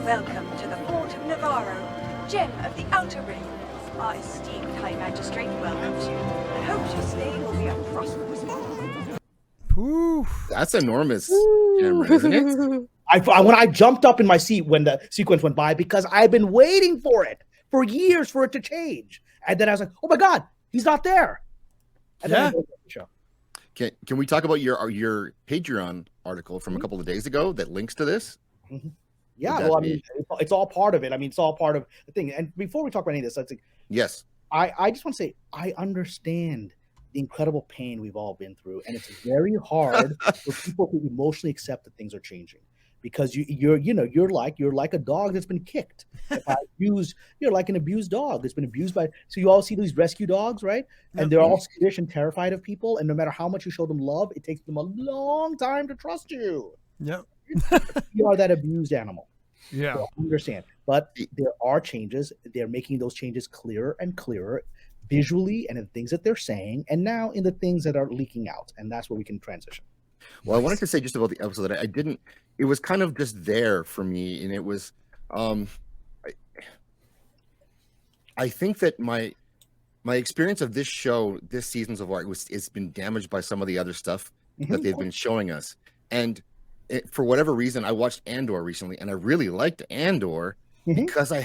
Welcome to the Fort of Navarro, gem of the Outer Ring. Our esteemed High Magistrate welcomes you, and hopes your stay will be a prosperous one. Oof. That's enormous, Cameron, isn't it? When I jumped up in my seat when the sequence went by, because I've been waiting for it for years for it to change, and then I was like, "Oh my God, he's not there!" And then I go to the show. Can we talk about your Patreon article from a couple of days ago that links to this? Mm-hmm. Yeah, well, I mean, it's all part of it. I mean, it's all part of the thing. And before we talk about any of this, I think, yes, I just want to say I understand the incredible pain we've all been through, and it's very hard for people to emotionally accept that things are changing, because you're like a dog that's been kicked. You're like an abused dog that's been abused by. So you all see these rescue dogs, right? And they're all skittish and terrified of people, and no matter how much you show them love, it takes them a long time to trust you. Yep. You are that abused animal. Yeah. So I understand. But there are changes. They're making those changes clearer and clearer visually, and in things that they're saying, and now in the things that are leaking out. And that's where we can transition. Well, I wanted to say just about the episode that I didn't, it was kind of just there for me. And it was, I think that my experience of this show, this season so far, it's been damaged by some of the other stuff that they've been showing us. And for whatever reason, I watched Andor recently, and I really liked Andor because I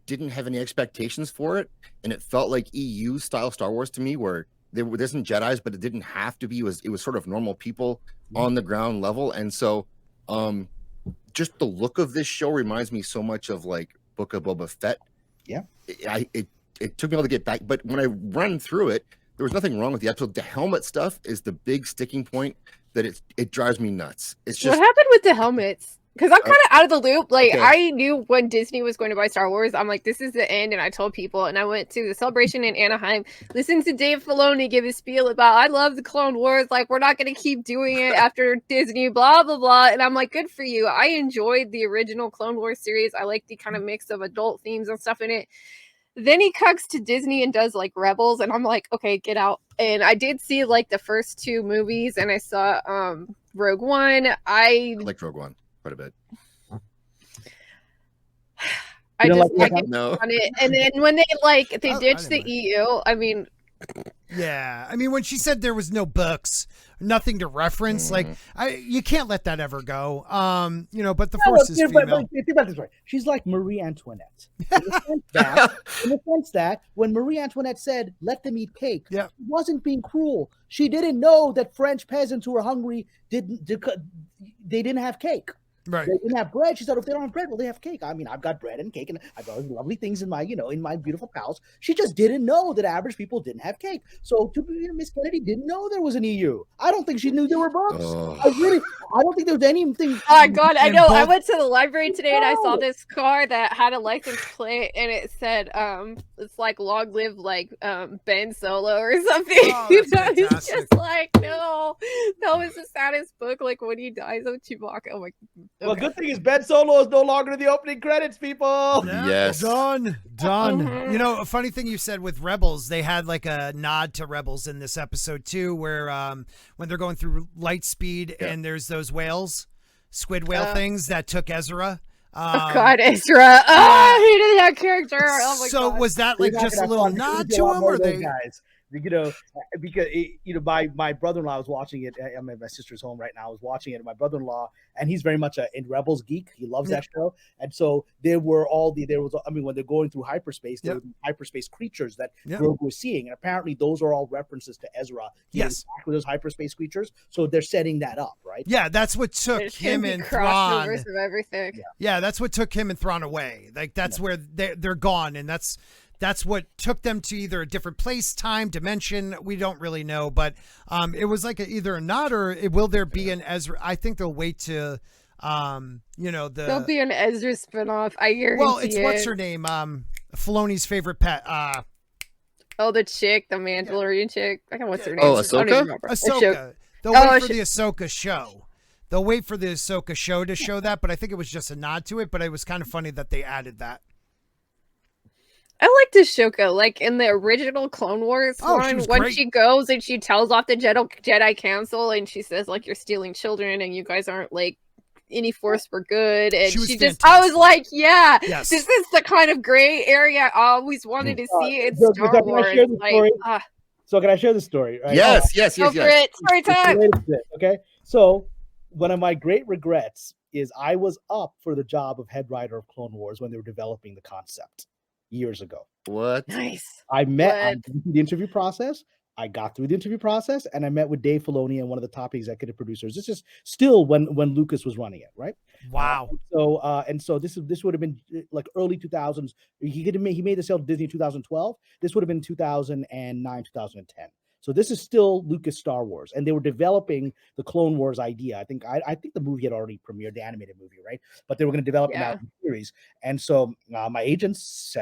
didn't have any expectations for it, and it felt like EU style Star Wars to me, where there isn't Jedis, but it didn't have to be. It was sort of normal people on the ground level, and so just the look of this show reminds me so much of like Book of Boba Fett. Yeah, it took me a while to get back, but when I run through it, there was nothing wrong with the episode. The helmet stuff is the big sticking point that it drives me nuts. It's just what happened with the helmets? Because I'm kind of out of the loop. Like, I knew when Disney was going to buy Star Wars, I'm like, this is the end. And I told people, and I went to the celebration in Anaheim, listened to Dave Filoni give his spiel about, I love the Clone Wars. Like, we're not going to keep doing it after Disney, blah, blah, blah. And I'm like, good for you. I enjoyed the original Clone Wars series. I like the kind of mix of adult themes and stuff in it. Then he cucks to Disney and does like Rebels, and I'm like, okay, get out. And I did see like the first two movies, and I saw Rogue One. I liked Rogue One quite a bit. I just like it on it. And then when they ditched the EU, I mean, yeah, I mean, when she said there was no books, nothing to reference, like you can't let that ever go. But the Force is female. But think about this, right? She's like Marie Antoinette in the sense that when Marie Antoinette said, "Let them eat cake," she wasn't being cruel. She didn't know that French peasants who were hungry didn't have cake. Right. They didn't have bread. She said, if they don't have bread, well, they have cake. I mean, I've got bread and cake, and I've got lovely things in my beautiful house. She just didn't know that average people didn't have cake. So, Miss Kennedy didn't know there was an EU. I don't think she knew there were books. I don't think there was anything. Oh my God, I know. I went to the library today and I saw this car that had a license plate, and it said, it's like long live like Ben Solo or something. Oh, It's just like, no, that was the saddest book. Like when he dies of Chewbacca. Oh my God. Well, good thing is Ben Solo is no longer in the opening credits, people. Yeah, yes. Done. You know, a funny thing you said with Rebels, they had like a nod to Rebels in this episode too, where when they're going through light speed and there's those whales, squid whale things that took Ezra. Oh God, Ezra! Oh, I hated that character. Oh my God. So was that like just a little nod to him, or they? Guys. Because my brother-in-law was watching it. I'm at my sister's home right now. I was watching it. And my brother-in-law, and he's very much a Rebels geek. He loves that show. And so when they're going through hyperspace, there were hyperspace creatures that Grogu was seeing, and apparently those are all references to Ezra. Yes, with those hyperspace creatures. So they're setting that up, right? Yeah, that's what took him and Thrawn. Of everything. Yeah, that's what took him and Thrawn away. Like that's where they're gone, and that's what took them to either a different place, time, dimension. We don't really know, but it was like either a nod or will there be an Ezra? I think they'll wait to, there'll be an Ezra spinoff. I guarantee. Well, it's what's her name? Filoni's favorite pet. The chick, the Mandalorian chick. I don't know what's her name. Oh, Ahsoka. Ahsoka. They'll wait for the Ahsoka show. They'll wait for the Ahsoka show to show that, but I think it was just a nod to it. But it was kind of funny that they added that. I liked Ahsoka, like in the original Clone Wars one, when she goes and she tells off the Jedi Council and she says, like, you're stealing children and you guys aren't, like, any force for good, and She was I was fantastic. like, yeah, Yes. this is the kind of gray area I always wanted to see in So, Star can I Wars. share the Like, story? So can I share the story? Right? Yes, go for it. Story It's time. related to this, okay? So one of my great regrets is I was up for the job of head writer of Clone Wars when they were developing the concept years ago. What? Nice. I went What? through the interview process. I got through the interview process, and I met with Dave Filoni and one of the top executive producers. This is still when Lucas was running it, right? Wow. So this would have been like early 2000s. He made the sale to Disney in 2012. This would have been 2009, 2010. So this is still Lucas Star Wars, and they were developing the Clone Wars idea. I think the movie had already premiered, the animated movie, right? But they were going to develop an album series. And so my agents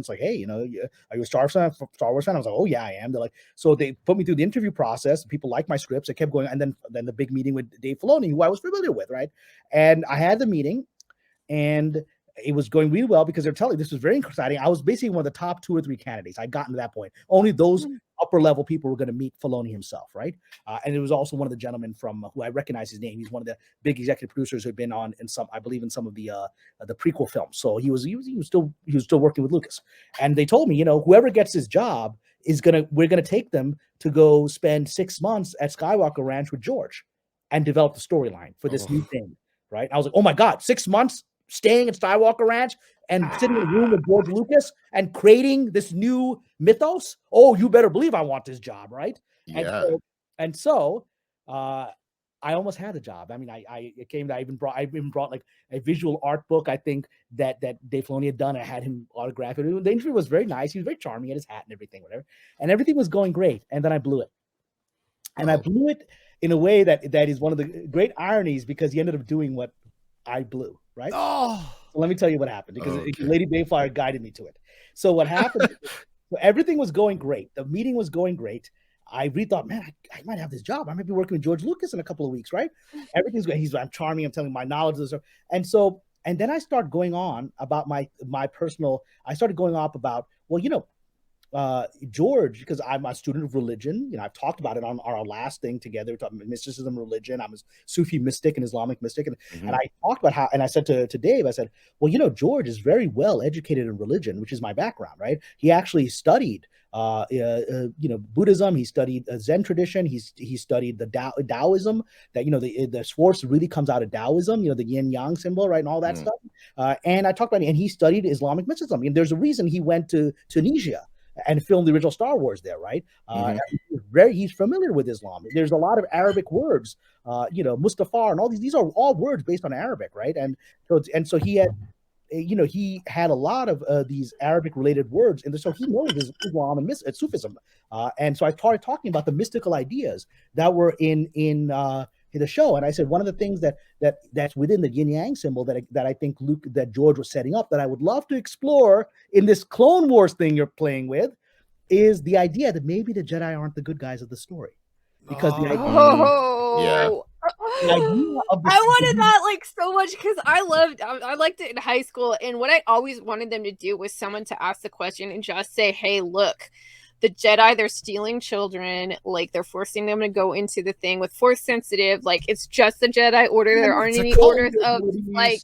like, hey, are you a Star Wars fan? I was like, oh yeah, I am. They're like, so they put me through the interview process. People liked my scripts. I kept going, and then the big meeting with Dave Filoni, who I was familiar with, right? And I had the meeting, and it was going really well because they're telling this was very exciting. I was basically one of the top 2 or 3 candidates. I'd gotten to that point. Only those upper level people were going to meet Filoni himself, right? And it was also one of the gentlemen from who I recognize his name. He's one of the big executive producers who had been on in some of the prequel films. So he was still working with Lucas. And they told me, whoever gets his job we're gonna take them to go spend 6 months at Skywalker Ranch with George and develop the storyline for this new thing, right? I was like, oh my God, 6 months staying at Skywalker Ranch and sitting in a room with George Lucas and creating this new mythos. Oh, you better believe I want this job, right? Yeah. And so I almost had the job. I mean, I even brought like a visual art book, I think that Dave Filoni had done. I had him autograph it. The interview was very nice. He was very charming, he had his hat and everything, whatever. And everything was going great. And then I blew it. And I blew it in a way that is one of the great ironies, because he ended up doing what I blew, right? Oh. So let me tell you what happened, because Lady Bayfire guided me to it. So what happened, so everything was going great. The meeting was going great. I really thought, man, I might have this job. I might be working with George Lucas in a couple of weeks, right? Everything's great. I'm charming. I'm telling my knowledge of this stuff. And then I start going on about my personal, I started going off about, well, George, because I'm a student of religion, I've talked about it on our last thing together, we talked about mysticism, religion. I'm a Sufi mystic and Islamic mystic. And I talked about how, and I said to Dave, I said, well, George is very well educated in religion, which is my background, right? He actually studied Buddhism. He studied Zen tradition. He studied the Taoism, that, the force really comes out of Taoism, the yin yang symbol, right? And all that stuff. And I talked about it, and he studied Islamic mysticism. And there's a reason he went to Tunisia and filmed the original Star Wars there, right? He's familiar with Islam. There's a lot of Arabic words, Mustafa and all these are all words based on Arabic, right? And so he had, he had a lot of these Arabic related words, and so he knows Islam and Sufism. And so I started talking about the mystical ideas that were in the show. And I said, one of the things that's within the yin yang symbol that I think that George was setting up, that I would love to explore in this Clone Wars thing you're playing with, is the idea that maybe the Jedi aren't the good guys of the story, because the idea, I wanted that like so much, because I liked it in high school, and what I always wanted them to do was someone to ask the question and just say, hey, look, the Jedi, they're stealing children, like they're forcing them to go into the thing with force sensitive, like it's just the Jedi order, there aren't any orders of like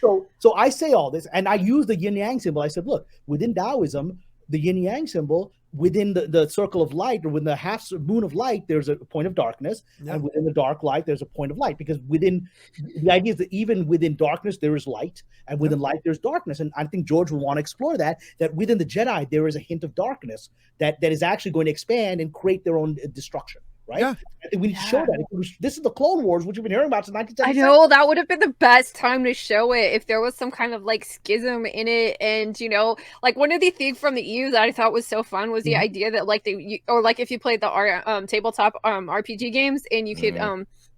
so I say all this, and I use the yin yang symbol. I said, look, within Taoism, the yin yang symbol, within the circle of light, or within the half moon of light, there's a point of darkness, and within the dark light, there's a point of light. Because the idea is that even within darkness there is light, and within light there's darkness. And I think George will want to explore that within the Jedi there is a hint of darkness that is actually going to expand and create their own destruction. Right? Yeah. I think we need to show that. This is the Clone Wars, which you've been hearing about since 1977. I know, that would have been the best time to show it, if there was some kind of like schism in it. And like one of the things from the EU that I thought was so fun was the idea that like if you played the tabletop RPG games, and you could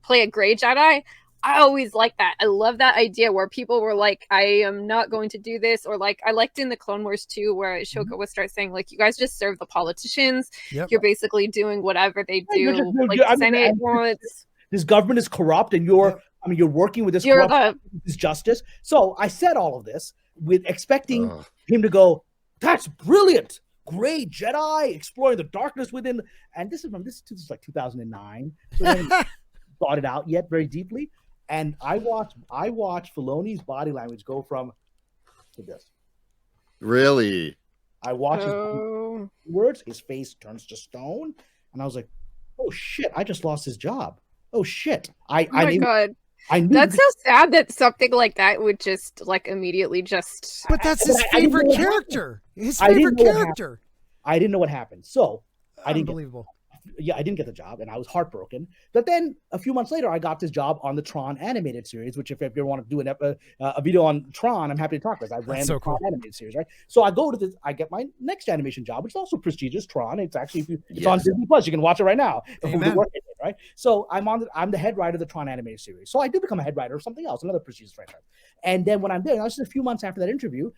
play a gray Jedi. I always like that. I love that idea where people were like, I am not going to do this. Or like, I liked in the Clone Wars too, where Ahsoka would start saying, like, you guys just serve the politicians. You're basically doing whatever they do. Senate wants. This government is corrupt, and you're working with this this justice. So I said all of this with expecting him to go, that's brilliant. Great Jedi exploring the darkness within. And this is like 2009. So I haven't thought it out yet very deeply. And I watched Filoni's body language go from to this. Really? I watched his words, his face turns to stone, and I was like, "Oh shit! I just lost his job. Oh shit! Oh my god, I knew that's so sad that something like that would just like immediately just. But that's his favorite character. His favorite character. I didn't know what happened, so I didn't. Unbelievable. I didn't get the job, and I was heartbroken. But then a few months later, I got this job on the Tron animated series. Which, if you ever want to do a video on Tron, I'm happy to talk about. I ran the Tron animated series, right? So I go to this. I get my next animation job, which is also prestigious. Tron. It's actually it's on Disney Plus. You can watch it right now. Right? So I'm the head writer of the Tron animated series. So I do become a head writer of something else, another prestigious franchise. And then when I'm there, just a few months after that interview,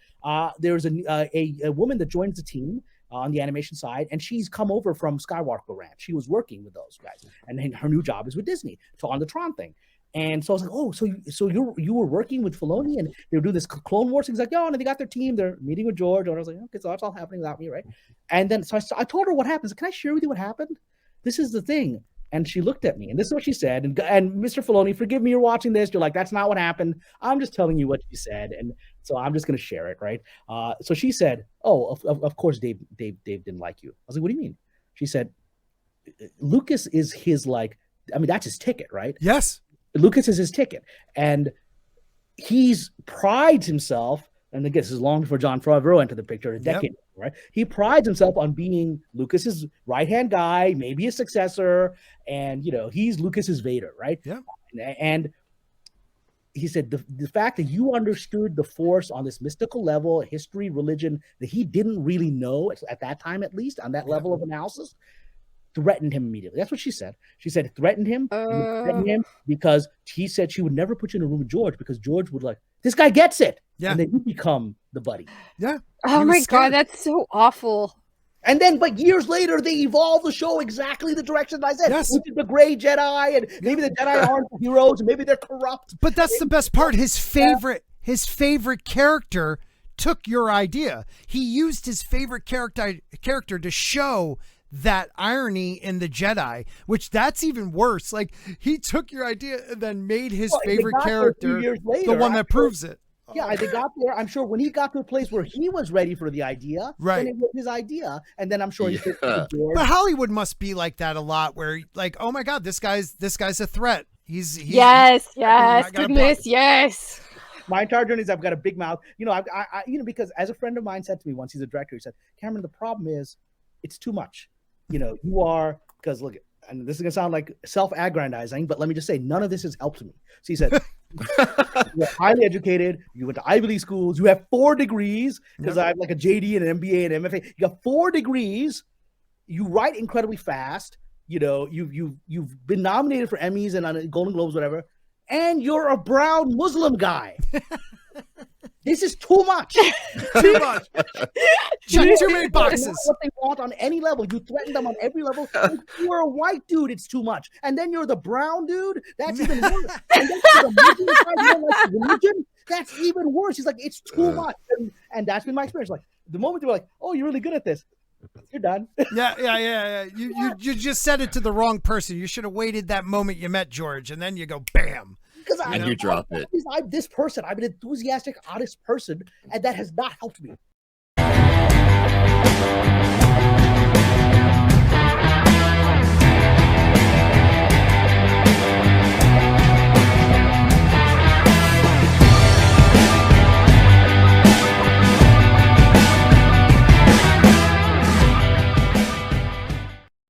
there was a woman that joins the team on the animation side, and she's come over from Skywalker Ranch. She was working with those guys, and then her new job is with Disney, so on the Tron thing. And so I was like, oh, so you were working with Filoni, and they were doing this Clone Wars thing. He's like, oh, and they got their team. They're meeting with George, and I was like, okay, so that's all happening without me, right? And then so I told her what happened. Can I share with you what happened? This is the thing. And she looked at me, and this is what she said. And Mr. Filoni, forgive me, you're watching this. You're like, that's not what happened. I'm just telling you what she said, and so I'm just going to share it, right? So she said, "Oh, of course, Dave didn't like you." I was like, "What do you mean?" She said, "Lucas is his that's his ticket, right?" Yes, Lucas is his ticket, and he's prides himself. And again, this is long before Jon Favreau entered the picture, a decade ago, right? He prides himself on being Lucas's right-hand guy, maybe a successor, and he's Lucas's Vader, right? Yeah. And he said the fact that you understood the Force on this mystical level, history, religion, that he didn't really know at that time, at least on that level of analysis, threatened him immediately. That's what she said. She said it threatened him, because he said she would never put you in a room with George because George would this guy gets it. Yeah. And then you become the buddy. Yeah. Oh my God, that's so awful. And then, but years later, they evolve the show exactly the direction that I said. Yes. Which is the gray Jedi, and maybe the Jedi aren't heroes, and maybe they're corrupt. But that's the best part. His favorite character took your idea. He used his favorite character to show that irony in the Jedi, which that's even worse. Like, he took your idea and then made his favorite character the one that proves it. Yeah, they got there. I'm sure when he got to a place where he was ready for the idea, right? Then it was his idea, and then I'm sure he took the door. But Hollywood must be like that a lot, where like, oh my God, this guy's a threat. He's yes, goodness, yes. My entire journey is I've got a big mouth. I because as a friend of mine said to me once, he's a director, he said, Cameron, the problem is it's too much. You are, because look, and this is gonna sound like self-aggrandizing, but let me just say, none of this has helped me. So he said, you're highly educated, you went to Ivy League schools, you have 4 degrees, because I have like a JD and an MBA and an MFA. You got 4 degrees, you write incredibly fast, you've been nominated for Emmys and Golden Globes, whatever, and you're a brown Muslim guy. This is too much. Too much. Check too many boxes. What they want on any level. You threaten them on every level. If you're a white dude, it's too much. And then you're the brown dude. That's even worse. And then you're the Muslim guy, you don't like the religion. That's even worse. He's like, it's too much. And that's been my experience. Like, the moment they were like, oh, you're really good at this, you're done. Yeah. You just said it to the wrong person. You should have waited that moment you met George, and then you go, bam. And you drop it. I'm this person. I'm an enthusiastic, honest person, and that has not helped me.